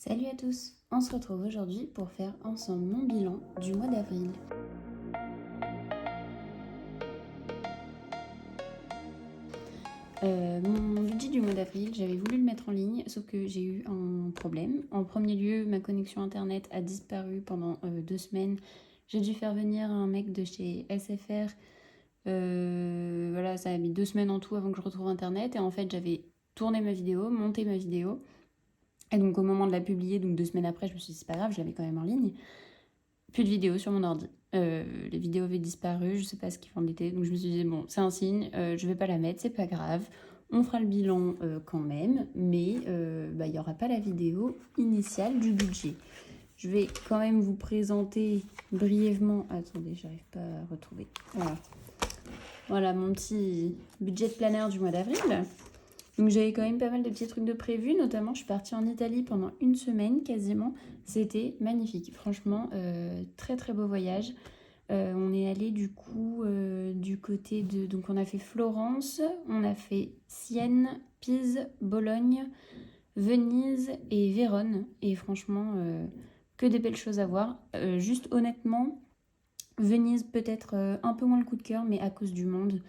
Salut à tous, on se retrouve aujourd'hui pour faire ensemble mon bilan du mois d'avril. Mon budget du mois d'avril, j'avais voulu le mettre en ligne, sauf que j'ai eu un problème. En premier lieu, ma connexion internet a disparu pendant 2 semaines. J'ai dû faire venir un mec de chez SFR. Voilà, ça a mis 2 semaines en tout avant que je retrouve internet. Et en fait, j'avais tourné ma vidéo, monté ma vidéo. Et donc au moment de la publier, donc 2 semaines après, je me suis dit c'est pas grave, je l'avais quand même en ligne. Plus de vidéos sur mon ordi. Les vidéos avaient disparu, je sais pas ce qu'il en était, donc je me suis dit bon, c'est un signe, je vais pas la mettre, c'est pas grave. On fera le bilan quand même, mais il y aura pas la vidéo initiale du budget. Je vais quand même vous présenter brièvement. Attendez, j'arrive pas à retrouver. Voilà mon petit budget de planner du mois d'avril. Donc j'avais quand même pas mal de petits trucs de prévus, notamment je suis partie en Italie pendant 1 semaine quasiment. C'était magnifique, franchement, très très beau voyage. On est allé du coup du côté de... Donc on a fait Florence, on a fait Sienne, Pise, Bologne, Venise et Vérone. Et franchement, que des belles choses à voir. Juste honnêtement, Venise peut-être un peu moins le coup de cœur, mais à cause du monde.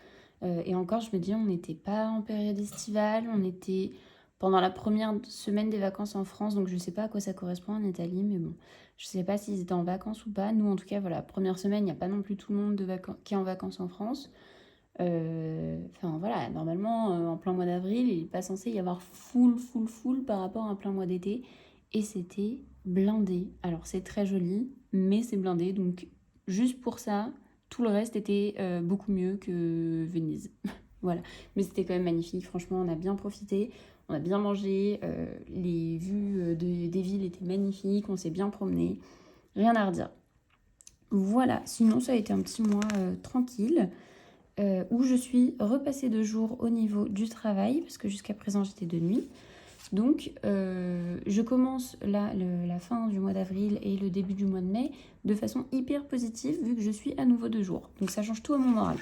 Et encore, je me dis, on n'était pas en période estivale, on était pendant la première semaine des vacances en France, donc je ne sais pas à quoi ça correspond en Italie, mais bon, je ne sais pas s'ils étaient en vacances ou pas. Nous, en tout cas, voilà, première semaine, il n'y a pas non plus tout le monde qui est en vacances en France. Enfin voilà, normalement, en plein mois d'avril, il n'est pas censé y avoir full par rapport à un plein mois d'été. Et c'était blindé. Alors c'est très joli, mais c'est blindé, donc juste pour ça, tout le reste était beaucoup mieux que Venise. Voilà, mais c'était quand même magnifique, franchement, on a bien profité, on a bien mangé, les vues des villes étaient magnifiques, on s'est bien promené, rien à redire. Voilà, sinon ça a été un petit mois tranquille, où je suis repassée de jour au niveau du travail, parce que jusqu'à présent j'étais de nuit. Donc, je commence là la fin du mois d'avril et le début du mois de mai de façon hyper positive vu que je suis à nouveau de jour. Donc, ça change tout à mon moral.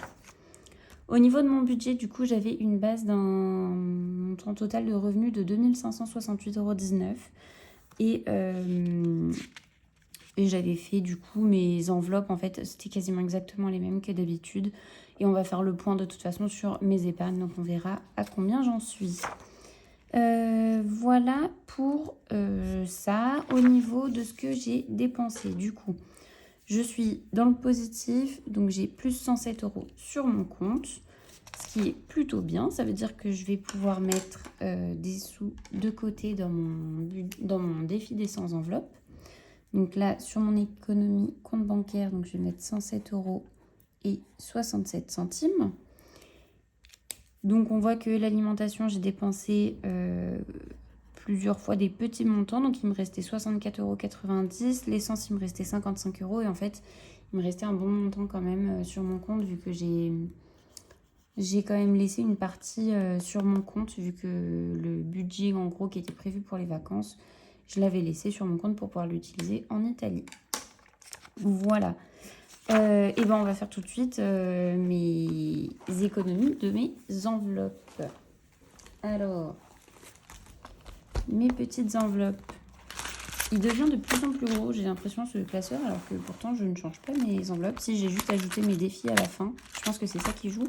Au niveau de mon budget, du coup, j'avais une base d'un montant total de revenus de 2 568,19 €. Et j'avais fait du coup mes enveloppes, en fait, c'était quasiment exactement les mêmes que d'habitude. Et on va faire le point de toute façon sur mes épargnes, donc on verra à combien j'en suis. Voilà pour ça. Au niveau de ce que j'ai dépensé, du coup, je suis dans le positif, donc j'ai plus 107 € sur mon compte, ce qui est plutôt bien. Ça veut dire que je vais pouvoir mettre des sous de côté dans mon défi des 100 enveloppes. Donc là, sur mon économie compte bancaire, donc je vais mettre 107 € et 67 centimes. Donc on voit que l'alimentation, j'ai dépensé plusieurs fois des petits montants. Donc il me restait 64,90 €. L'essence, il me restait 55 €. Et en fait, il me restait un bon montant quand même sur mon compte, vu que j'ai quand même laissé une partie sur mon compte, vu que le budget en gros qui était prévu pour les vacances, je l'avais laissé sur mon compte pour pouvoir l'utiliser en Italie. Voilà. Et ben on va faire tout de suite mes économies de mes enveloppes. Alors, mes petites enveloppes. Il devient de plus en plus gros, j'ai l'impression, ce classeur, alors que pourtant je ne change pas mes enveloppes. Si j'ai juste ajouté mes défis à la fin, je pense que c'est ça qui joue.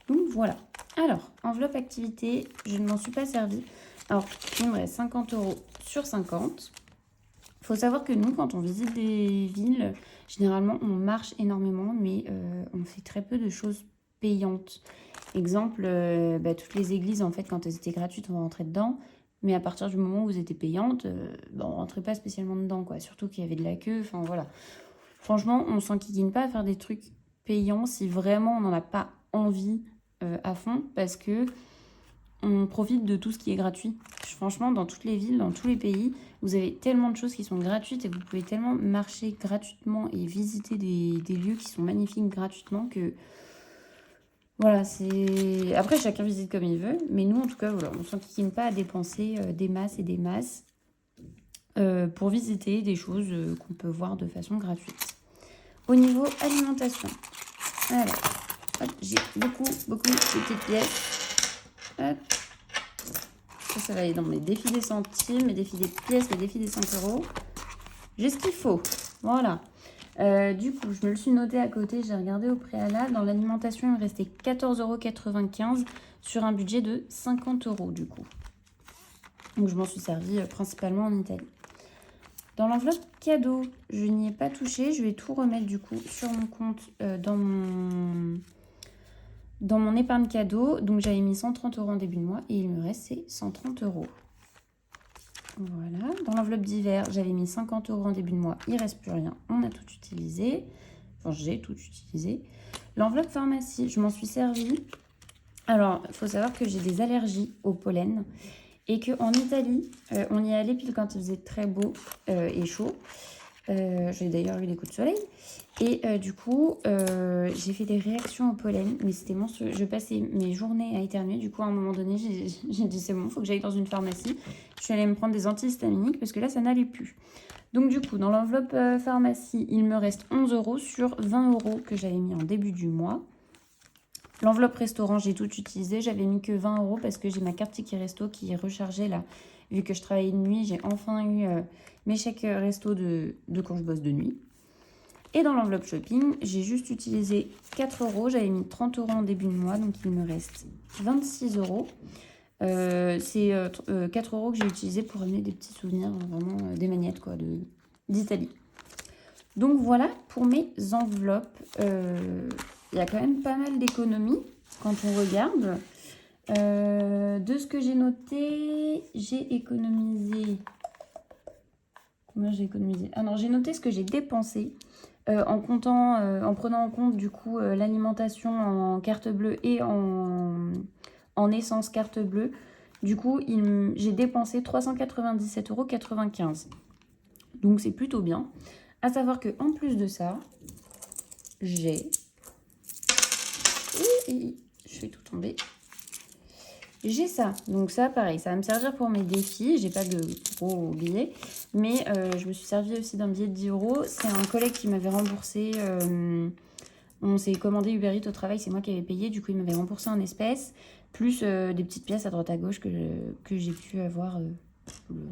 Donc voilà. Alors, enveloppe activité, je ne m'en suis pas servie. Alors, il me reste 50 € sur 50. Il faut savoir que nous, quand on visite des villes, généralement, on marche énormément, mais on fait très peu de choses payantes. Exemple, toutes les églises, en fait, quand elles étaient gratuites, on rentrait dedans. Mais à partir du moment où elles étaient payantes, on rentrait pas spécialement dedans, quoi. Surtout qu'il y avait de la queue, enfin voilà. Franchement, on s'enquiquine pas à faire des trucs payants si vraiment on n'en a pas envie à fond, parce que on profite de tout ce qui est gratuit. Franchement, dans toutes les villes, dans tous les pays, vous avez tellement de choses qui sont gratuites et vous pouvez tellement marcher gratuitement et visiter des lieux qui sont magnifiques gratuitement que... Voilà, c'est... Après, chacun visite comme il veut, mais nous, en tout cas, voilà, on ne s'enquiquine pas à dépenser des masses et des masses pour visiter des choses qu'on peut voir de façon gratuite. Au niveau alimentation, alors, hop, j'ai beaucoup de petites pièces. Hop. Ça va aller dans mes défis des centimes, mes défis des pièces, mes défis des 5 euros. J'ai ce qu'il faut. Voilà. Du coup, je me le suis noté à côté. J'ai regardé au préalable. Dans l'alimentation, il me restait 14,95 € sur un budget de 50 € du coup. Donc, je m'en suis servi principalement en Italie. Dans l'enveloppe cadeau, je n'y ai pas touché. Je vais tout remettre du coup sur mon compte dans mon épargne cadeau. Donc, j'avais mis 130 € en début de mois et il me reste ces 130 €. Voilà. Dans l'enveloppe d'hiver, j'avais mis 50 € en début de mois. Il ne reste plus rien. On a tout utilisé. Enfin, j'ai tout utilisé. L'enveloppe pharmacie, je m'en suis servi. Alors, il faut savoir que j'ai des allergies au pollen. Et qu'en Italie, on y est allé pile quand il faisait très beau et chaud. J'ai d'ailleurs eu des coups de soleil. Et du coup, j'ai fait des réactions au pollen. Mais c'était monstrueux. Je passais mes journées à éternuer. Du coup, à un moment donné, j'ai dit c'est bon, il faut que j'aille dans une pharmacie. Je suis allée me prendre des antihistaminiques parce que là, ça n'allait plus. Donc du coup, dans l'enveloppe pharmacie, il me reste 11 € sur 20 € que j'avais mis en début du mois. L'enveloppe restaurant, j'ai tout utilisé. J'avais mis que 20 € parce que j'ai ma carte ticket resto qui est rechargée là. Vu que je travaillais de nuit, j'ai enfin eu mes chèques resto de quand je bosse de nuit. Et dans l'enveloppe shopping, j'ai juste utilisé 4 €. J'avais mis 30 € en début de mois, donc il me reste 26 €. C'est 4 € que j'ai utilisé pour amener des petits souvenirs, vraiment des magnettes quoi, d'Italie. Donc voilà pour mes enveloppes. Il y a quand même pas mal d'économies quand on regarde. De ce que j'ai noté, j'ai économisé... Combien j'ai économisé? Ah non, j'ai noté ce que j'ai dépensé en prenant en compte du coup l'alimentation en carte bleue et en essence carte bleue. Du coup, j'ai dépensé 397,95 €. Donc c'est plutôt bien. À savoir que en plus de ça, j'ai... Je fais tout tomber. J'ai ça. Donc ça, pareil, ça va me servir pour mes défis. J'ai pas de gros billets. Mais je me suis servi aussi d'un billet de 10 €. C'est un collègue qui m'avait remboursé. On s'est commandé Uber Eats au travail. C'est moi qui avais payé. Du coup, il m'avait remboursé en espèces. Plus des petites pièces à droite à gauche que j'ai pu avoir.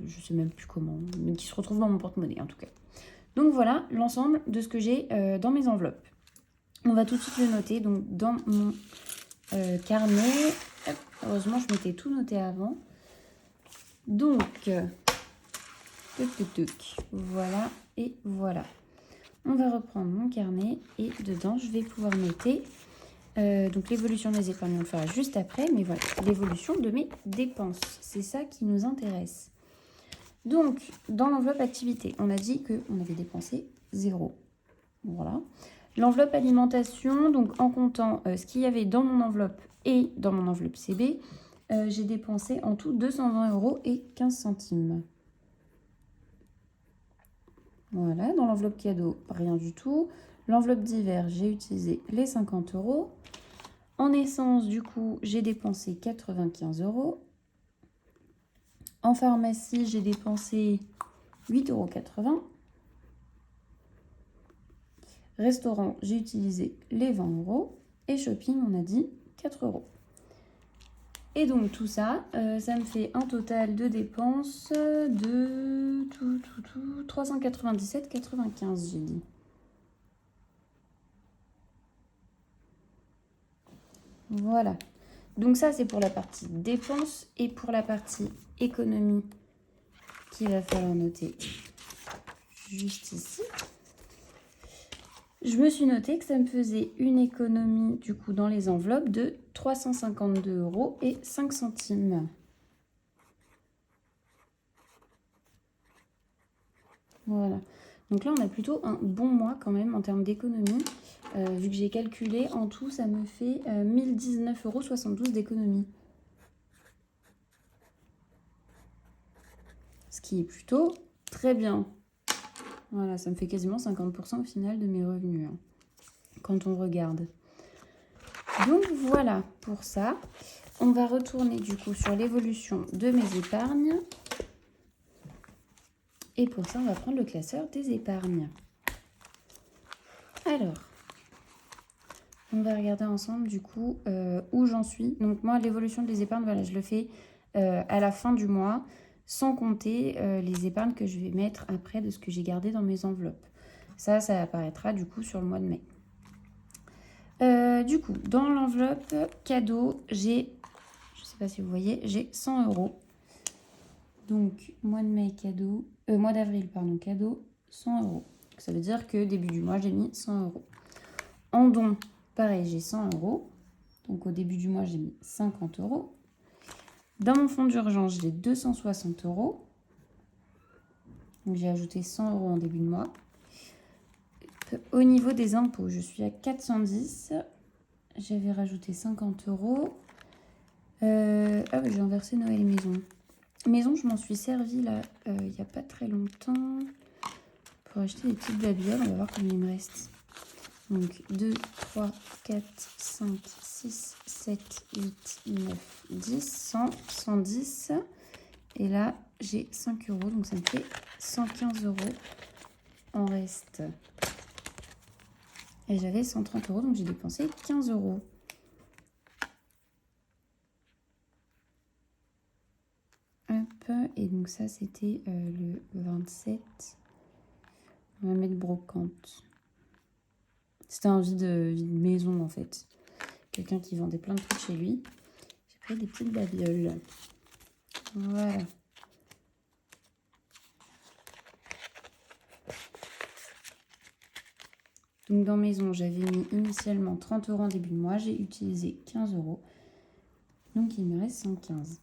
Je sais même plus comment. Mais qui se retrouvent dans mon porte-monnaie en tout cas. Donc voilà l'ensemble de ce que j'ai dans mes enveloppes. On va tout de suite le noter. Donc dans mon carnet, hop, heureusement je m'étais tout noté avant. Donc, voilà et voilà. On va reprendre mon carnet et dedans je vais pouvoir noter donc l'évolution des épargnes, on le fera juste après. Mais voilà, l'évolution de mes dépenses. C'est ça qui nous intéresse. Donc, dans l'enveloppe activité, on a dit qu'on avait dépensé 0. Voilà. L'enveloppe alimentation, donc en comptant ce qu'il y avait dans mon enveloppe et dans mon enveloppe CB, j'ai dépensé en tout 220 € et 15 centimes. Voilà, dans l'enveloppe cadeau, rien du tout. L'enveloppe d'hiver, j'ai utilisé les 50 €. En essence, du coup, j'ai dépensé 95 €. En pharmacie, j'ai dépensé 8,80 €. Restaurant, j'ai utilisé les 20 €. Et shopping, on a dit 4 €. Et donc tout ça, ça me fait un total de dépenses de 397,95 €, j'ai dit. Voilà. Donc ça, c'est pour la partie dépenses et pour la partie économie qu'il va falloir noter juste ici. Je me suis noté que ça me faisait une économie du coup dans les enveloppes de 352 € et 5 centimes. Voilà. Donc là, on a plutôt un bon mois quand même en termes d'économie. Vu que j'ai calculé, en tout, ça me fait 1019,72 € d'économie. Ce qui est plutôt très bien. Voilà, ça me fait quasiment 50% au final de mes revenus, hein, quand on regarde. Donc voilà pour ça. On va retourner du coup sur l'évolution de mes épargnes. Et pour ça, on va prendre le classeur des épargnes. Alors, on va regarder ensemble du coup où j'en suis. Donc moi, l'évolution des épargnes, voilà, je le fais à la fin du mois, sans compter les épargnes que je vais mettre après de ce que j'ai gardé dans mes enveloppes. Ça apparaîtra du coup sur le mois de mai. Du coup, dans l'enveloppe cadeau, j'ai, je ne sais pas si vous voyez, j'ai 100 €. Donc, mois de mai cadeau, mois d'avril, pardon, cadeau, 100 €. Ça veut dire que début du mois, j'ai mis 100 €. En don, pareil, j'ai 100 €. Donc, au début du mois, j'ai mis 50 €. Dans mon fonds d'urgence, j'ai 260 €. Donc, j'ai ajouté 100 € en début de mois. Au niveau des impôts, je suis à 410. J'avais rajouté 50 €. Ah oui, j'ai inversé Noël et maison. Maison, je m'en suis servi là, il n'y a pas très longtemps, pour acheter des petites babioles. On va voir combien il me reste. Donc 2, 3, 4, 5, 6, 7, 8, 9, 10, 100, 110. Et là, j'ai 5 €, donc ça me fait 115 € en reste. Et j'avais 130 €, donc j'ai dépensé 15 €. Hop, et donc ça, c'était le 27. On va mettre brocante. C'était un vide maison, en fait. Quelqu'un qui vendait plein de trucs chez lui. J'ai pris des petites babioles. Voilà. Donc dans maison, j'avais mis initialement 30 € en début de mois. J'ai utilisé 15 €. Donc il me reste 115.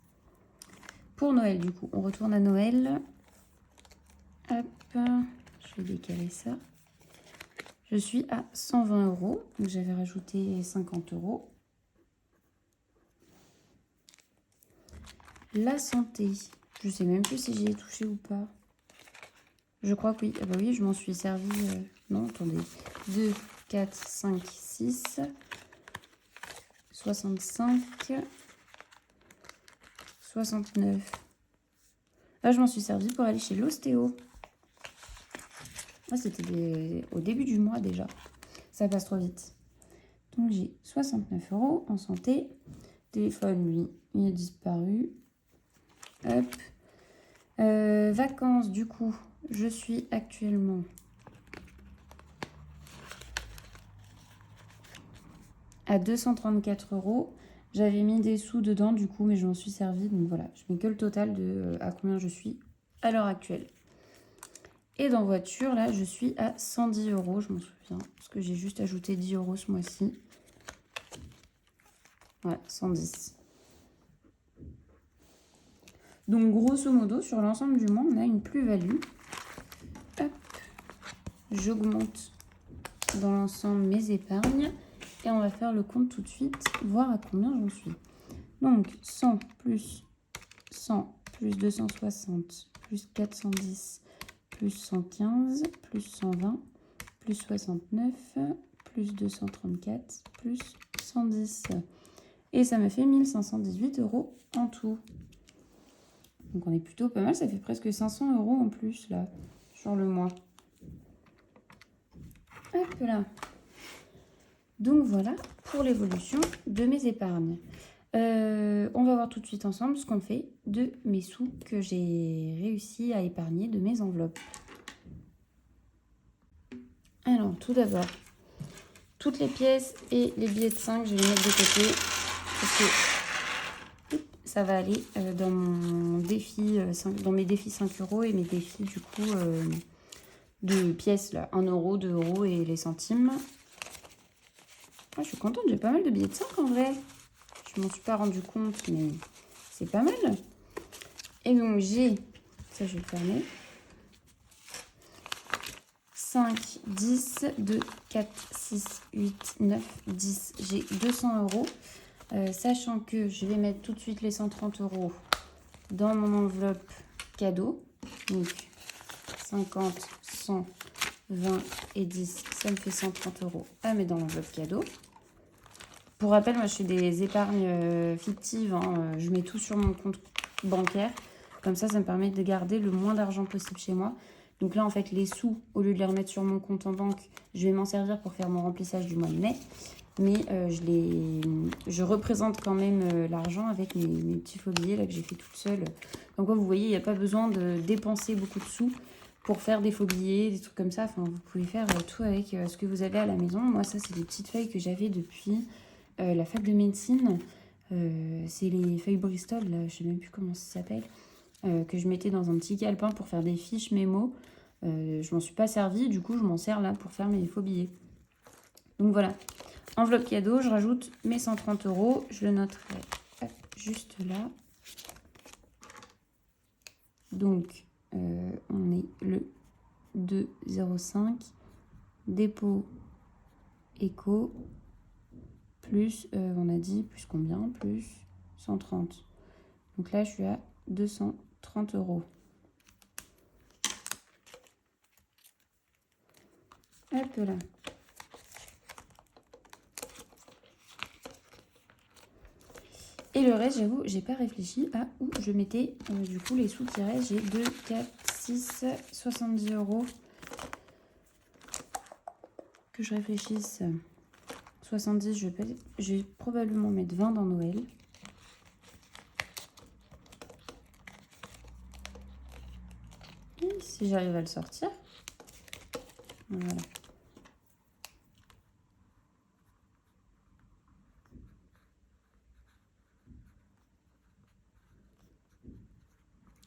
Pour Noël, du coup, on retourne à Noël. Hop, je vais décaler ça. Je suis à 120 €. Donc j'avais rajouté 50 €. La santé. Je sais même plus si j'y ai touché ou pas. Je crois que oui. Ah bah oui, je m'en suis servi. Non, attendez. 2, 4, 5, 6. 65. 69. Là, je m'en suis servi pour aller chez l'ostéo. Ah, c'était au début du mois déjà. Ça passe trop vite. Donc, j'ai 69 € en santé. Téléphone, lui, il a disparu. Hop. Vacances, du coup, je suis actuellement à 234 €. J'avais mis des sous dedans, du coup, mais je m'en suis servi. Donc voilà, je mets que le total de à combien je suis à l'heure actuelle. Et dans voiture, là, je suis à 110 €, je m'en souviens, parce que j'ai juste ajouté 10 € ce mois-ci. Voilà, 110. Donc, grosso modo, sur l'ensemble du mois, on a une plus-value. Hop, j'augmente dans l'ensemble mes épargnes. Et on va faire le compte tout de suite, voir à combien j'en suis. Donc, 100 plus 100 plus 260 plus 410 plus 115 plus 120 plus 69 plus 234 plus 110. Et ça me fait 1518 € en tout. Donc on est plutôt pas mal, ça fait presque 500 € en plus là, sur le mois. Hop là. Donc voilà pour l'évolution de mes épargnes. On va voir tout de suite ensemble ce qu'on fait de mes sous que j'ai réussi à épargner de mes enveloppes. Alors tout d'abord, toutes les pièces et les billets de 5, je vais les mettre de côté parce que ça va aller dans mon défi, dans mes défis 5 € et mes défis du coup de pièces là, 1 €, 2 € et les centimes. Ah, je suis contente, j'ai pas mal de billets de 5 en vrai. Je m'en suis pas rendu compte, mais c'est pas mal. Et donc j'ai, ça je vais le fermer, 5, 10, 2, 4, 6, 8, 9, 10. J'ai 200 €. Sachant que je vais mettre tout de suite les 130 € dans mon enveloppe cadeau. Donc 50, 100, 20 et 10, ça me fait 130 € à mettre dans l'enveloppe cadeau. Pour rappel, moi je fais des épargnes fictives, hein. Je mets tout sur mon compte bancaire. Comme ça me permet de garder le moins d'argent possible chez moi. Donc là, en fait, les sous, au lieu de les remettre sur mon compte en banque, je vais m'en servir pour faire mon remplissage du mois de mai. Mais je représente quand même l'argent avec mes petits faux billets là, que j'ai fait toute seule. Donc vous voyez, il n'y a pas besoin de dépenser beaucoup de sous pour faire des faux billets, des trucs comme ça. Enfin, vous pouvez faire tout avec ce que vous avez à la maison. Moi, ça, c'est des petites feuilles que j'avais depuis la fac de médecine. C'est les feuilles Bristol, là, je sais même plus comment ça s'appelle, que je mettais dans un petit calepin pour faire des fiches mémo. Je m'en suis pas servi, du coup, je m'en sers là pour faire mes faux billets. Donc voilà. Enveloppe cadeau, je rajoute mes 130 €. Je le noterai juste là. Donc, on est le 2,05. Dépôt éco. Plus, on a dit, plus combien? Plus 130. Donc là, je suis à 230 €. Hop là. Et le reste, j'avoue, j'ai pas réfléchi à où je mettais du coup les sous qui restent. J'ai 2, 4, 6, 70 €. Que je réfléchisse. 70, je vais probablement mettre 20 dans Noël. Et si j'arrive à le sortir. Voilà.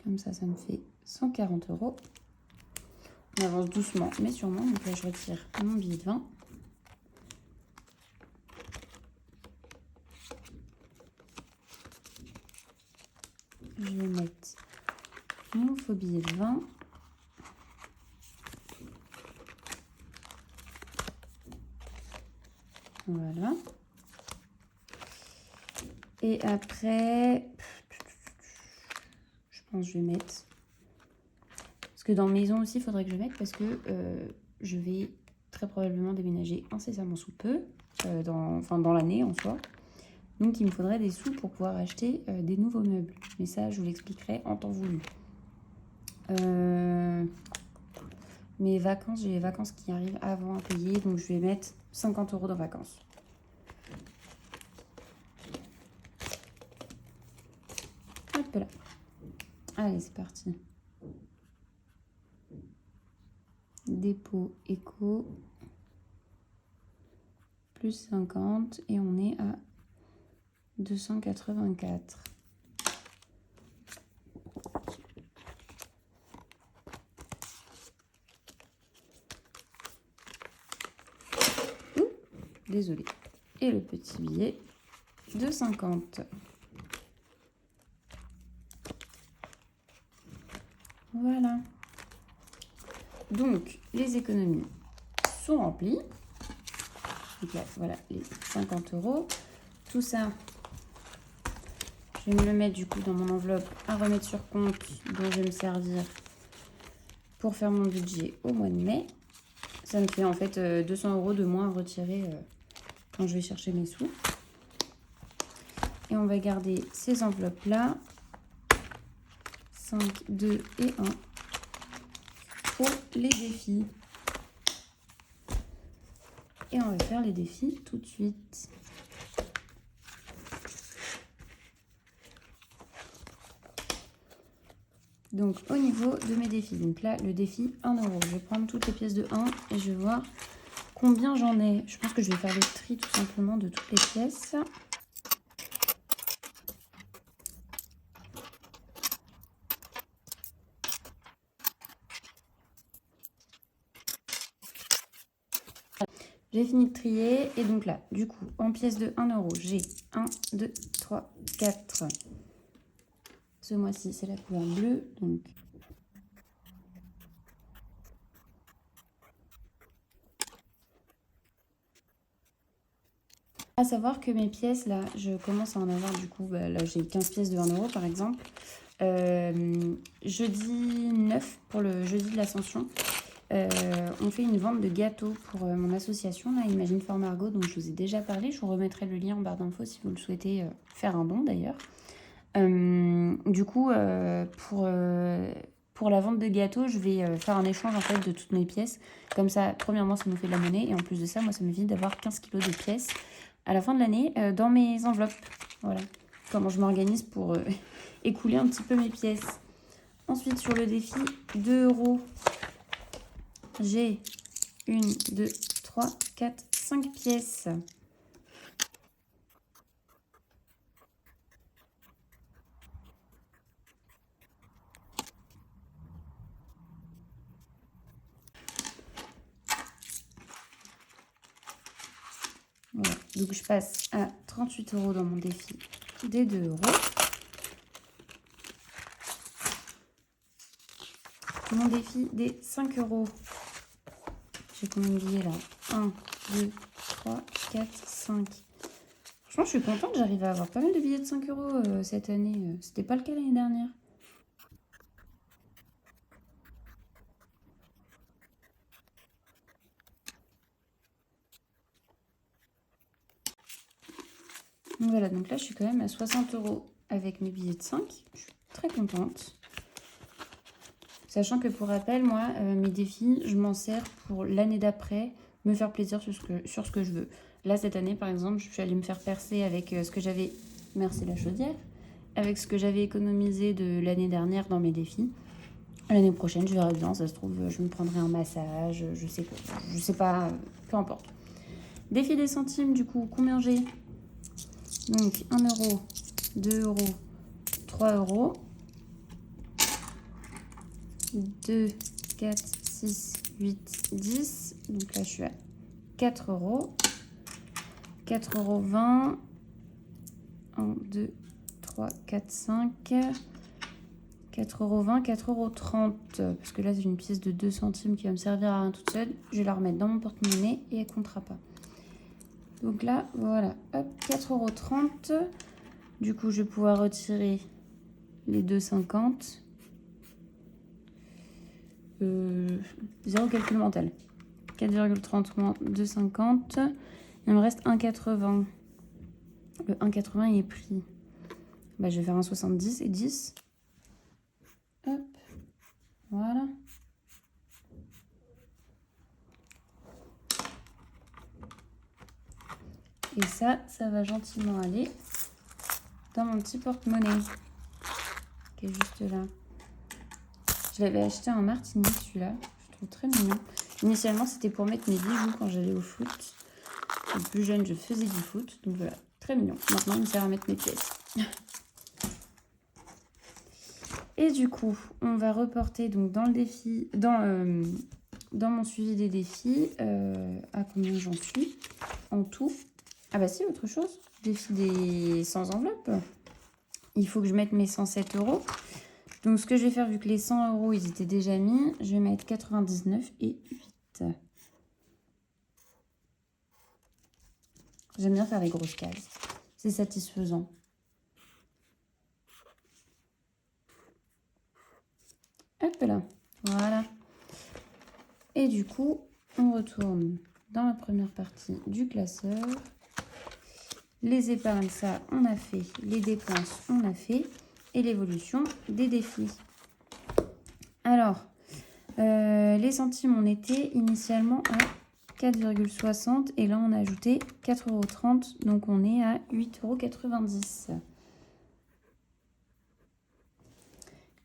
Comme ça me fait 140 €. On avance doucement, mais sûrement. Donc là, je retire mon billet de 20. Je vais mettre mon faux billet de 20. Voilà. Et après, je pense que je vais mettre... Parce que dans maison aussi, il faudrait que je mette parce que je vais très probablement déménager incessamment sous peu, dans l'année en soi. Donc il me faudrait des sous pour pouvoir acheter des nouveaux meubles. Mais ça, je vous l'expliquerai en temps voulu. Mes vacances, j'ai les vacances qui arrivent avant à payer, donc je vais mettre 50 € dans vacances. Hop là. Allez, c'est parti. Dépôt éco. Plus 50 et on est à 284. Désolée. Et le petit billet de 50. Voilà. Donc, les économies sont remplies. Donc là, voilà, les 50 €. Tout ça, je vais me le mettre du coup dans mon enveloppe à remettre sur compte dont je vais me servir pour faire mon budget au mois de mai. Ça me fait en fait 200 € de moins à retirer quand je vais chercher mes sous. Et on va garder ces enveloppes-là. 5, 2 et 1 pour les défis. Et on va faire les défis tout de suite. Donc au niveau de mes défis, donc là le défi 1 €. Je vais prendre toutes les pièces de 1 et je vais voir combien j'en ai. Je pense que je vais faire le tri tout simplement de toutes les pièces. J'ai fini de trier et donc là, du coup, en pièces de 1 €, j'ai 1, 2, 3, 4. Ce mois-ci, c'est la couleur bleue, donc à savoir que mes pièces, là, je commence à en avoir du coup, là j'ai 15 pièces de 1 € par exemple. Jeudi 9, pour le jeudi de l'Ascension, on fait une vente de gâteaux pour mon association, là, Imagine for Margot, dont je vous ai déjà parlé. Je vous remettrai le lien en barre d'infos si vous le souhaitez faire un don d'ailleurs. Du coup, pour pour la vente de gâteaux, je vais faire un échange en fait de toutes mes pièces. Comme ça, premièrement, ça nous fait de la monnaie. Et en plus de ça, moi, ça m'évite d'avoir 15 kilos de pièces à la fin de l'année dans mes enveloppes. Voilà comment je m'organise pour écouler un petit peu mes pièces. Ensuite, sur le défi 2 €, j'ai 1, 2, 3, 4, 5 pièces. Voilà. Donc, je passe à 38 € dans mon défi des 2 €. Mon défi des 5 €. J'ai combien de billets là? 1, 2, 3, 4, 5. Franchement, je suis contente. J'arrive à avoir pas mal de billets de 5 € cette année. C'était pas le cas l'année dernière. Donc voilà, donc là, je suis quand même à 60 € avec mes billets de 5. Je suis très contente. Sachant que pour rappel, moi, mes défis, je m'en sers pour l'année d'après, me faire plaisir sur ce que je veux. Là, cette année, par exemple, je suis allée me faire percer avec ce que j'avais... Merci la chaudière. Avec ce que j'avais économisé de l'année dernière dans mes défis. L'année prochaine, je verrai bien. Ça se trouve, je me prendrai un massage, je sais pas, peu importe. Défi des centimes, du coup, combien j'ai? Donc, 1 €, 2 €, 3 €. 2, 4, 6, 8, 10. Donc là, je suis à 4 €. 4 € 20. 1, 2, 3, 4, 5. 4 € 20, 4 € 30. Parce que là, c'est une pièce de 2 centimes qui va me servir à rien toute seule. Je vais la remettre dans mon porte-monnaie et elle ne comptera pas. Donc là, voilà. Hop, 4 € 30. Du coup, je vais pouvoir retirer les 2,50. 0 calcul mental. 4,30 moins 2,50. Il me reste 1,80. Le 1,80 il est pris. Bah, je vais faire 1,70 et 10. Hop. Voilà. Et ça va gentiment aller dans mon petit porte-monnaie qui est juste là. Je l'avais acheté en Martinique, celui-là. Je trouve très mignon. Initialement, c'était pour mettre mes bijoux quand j'allais au foot. Plus jeune, je faisais du foot. Donc voilà, très mignon. Maintenant, il me sert à mettre mes pièces. Et du coup, on va reporter donc dans le défi, dans mon suivi des défis, à combien j'en suis en tout. Ah bah si, autre chose. Défi des sans enveloppe. Il faut que je mette mes 107 €. Donc ce que je vais faire, vu que les 100 €, ils étaient déjà mis, je vais mettre 99 et 8. J'aime bien faire les grosses cases. C'est satisfaisant. Hop là. Voilà. Et du coup, on retourne dans la première partie du classeur. Les épargnes, ça, on a fait. Les dépenses, on a fait. Et l'évolution des défis. Alors, les centimes, on était initialement à 4,60 et là, on a ajouté 4,30 €. Donc, on est à 8,90 €.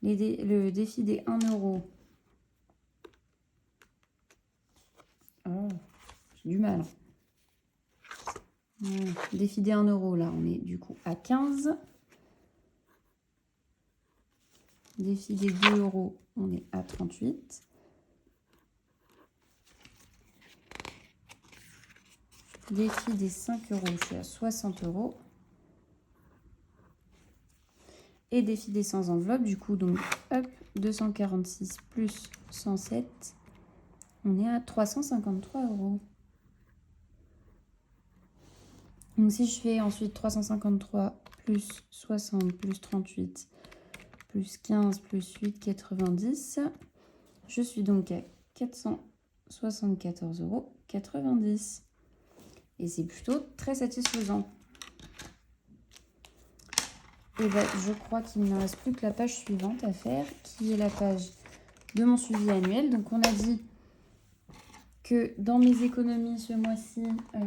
Le défi des 1 €. Oh, j'ai du mal. Voilà. Défi des 1 €, là, on est du coup à 15. Défi des 2 €, on est à 38. Défi des 5 €, je suis à 60 €. Et défi des sans enveloppe, du coup, donc, hop, 246 plus 107, on est à 353 €. Donc, si je fais ensuite 353 plus 60 plus 38 plus 15 plus 8, 90, je suis donc à 474,90 €. Et c'est plutôt très satisfaisant. Et ben, je crois qu'il ne me reste plus que la page suivante à faire, qui est la page de mon suivi annuel. Donc on a dit que dans mes économies ce mois-ci,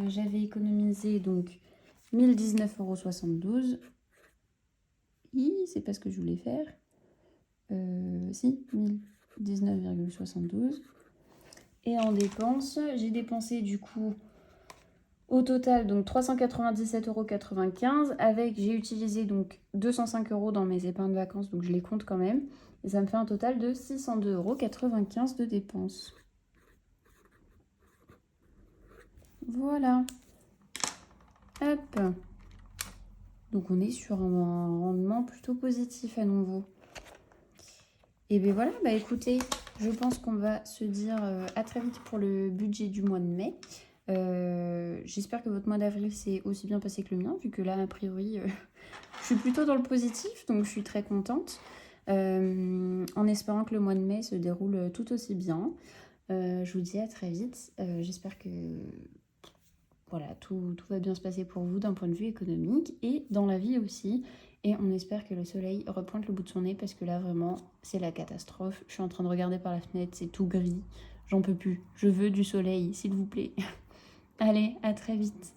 j'avais économisé donc 1019,72 €. C'est pas ce que je voulais faire. Si, 1019,72 €. Et en dépenses, j'ai dépensé du coup au total donc 397,95 € avec, j'ai utilisé donc 205 € dans mes épargnes vacances, donc je les compte quand même. Et ça me fait un total de 602,95 € de dépenses. Voilà. Hop. Donc on est sur un rendement plutôt positif à nouveau. Et bien voilà, bah écoutez, je pense qu'on va se dire à très vite pour le budget du mois de mai. J'espère que votre mois d'avril s'est aussi bien passé que le mien, vu que là, a priori, je suis plutôt dans le positif, donc je suis très contente. En espérant que le mois de mai se déroule tout aussi bien. Je vous dis à très vite. J'espère que voilà, tout va bien se passer pour vous d'un point de vue économique et dans la vie aussi. Et on espère que le soleil repointe le bout de son nez parce que là, vraiment, c'est la catastrophe. Je suis en train de regarder par la fenêtre, c'est tout gris. J'en peux plus. Je veux du soleil, s'il vous plaît. Allez, à très vite.